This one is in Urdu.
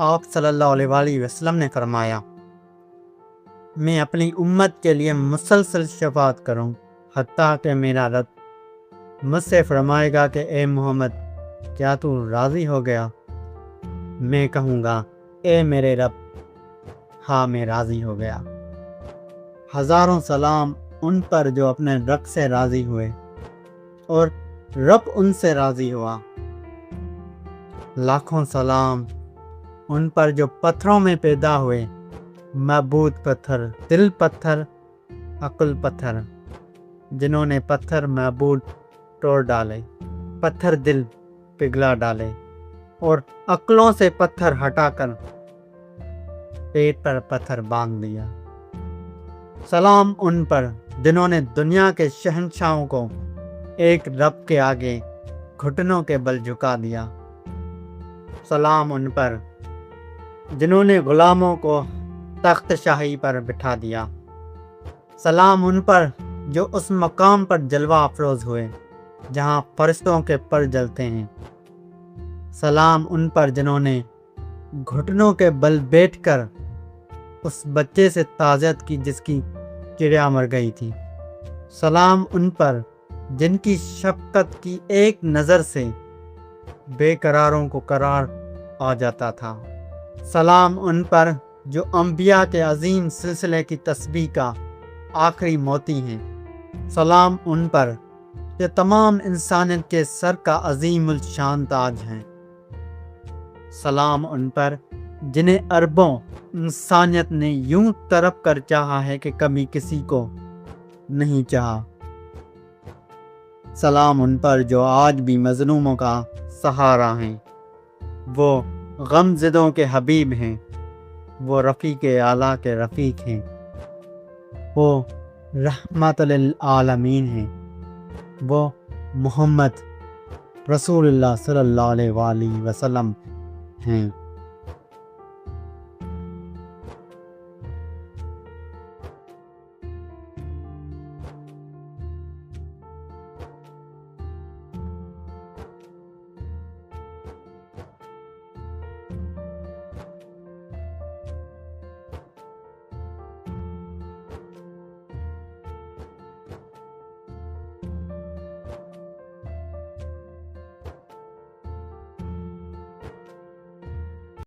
آپ صلی اللہ علیہ وآلہ وسلم نے فرمایا، میں اپنی امت کے لیے مسلسل شفاعت کروں حتیٰ کہ میرا رب مجھ سے فرمائے گا کہ اے محمد، کیا تو راضی ہو گیا؟ میں کہوں گا، اے میرے رب، ہاں میں راضی ہو گیا۔ ہزاروں سلام ان پر جو اپنے رب سے راضی ہوئے اور رب ان سے راضی ہوا۔ لاکھوں سلام ان پر جو پتھروں میں پیدا ہوئے، معبود پتھر، دل پتھر، عقل پتھر، جنہوں نے پتھر معبود توڑ ڈالے، پتھر دل پگھلا ڈالے اور عقلوں سے پتھر ہٹا کر پیٹ پر پتھر باندھ دیا۔ سلام ان پر جنہوں نے دنیا کے شہنشاہوں کو ایک رب کے آگے گھٹنوں کے بل جھکا دیا۔ سلام ان پر جنہوں نے غلاموں کو تخت شاہی پر بٹھا دیا۔ سلام ان پر جو اس مقام پر جلوہ افروز ہوئے جہاں فرشتوں کے پر جلتے ہیں۔ سلام ان پر جنہوں نے گھٹنوں کے بل بیٹھ کر اس بچے سے تعزیت کی جس کی چڑیا مر گئی تھی۔ سلام ان پر جن کی شفقت کی ایک نظر سے بے قراروں کو قرار آ جاتا تھا۔ سلام ان پر جو انبیاء کے عظیم سلسلے کی تسبیح کا آخری موتی ہیں۔ سلام ان پر جو تمام انسانیت کے سر کا عظیم الشان تاج ہیں۔ سلام ان پر جنہیں اربوں انسانیت نے یوں طرف کر چاہا ہے کہ کبھی کسی کو نہیں چاہا۔ سلام ان پر جو آج بھی مظلوموں کا سہارا ہیں، وہ غم زدوں کے حبیب ہیں، وہ رفیق اعلیٰ کے رفیق ہیں، وہ رحمت للعالمین ہیں، وہ محمد رسول اللہ صلی اللہ علیہ وآلہ وسلم ہیں۔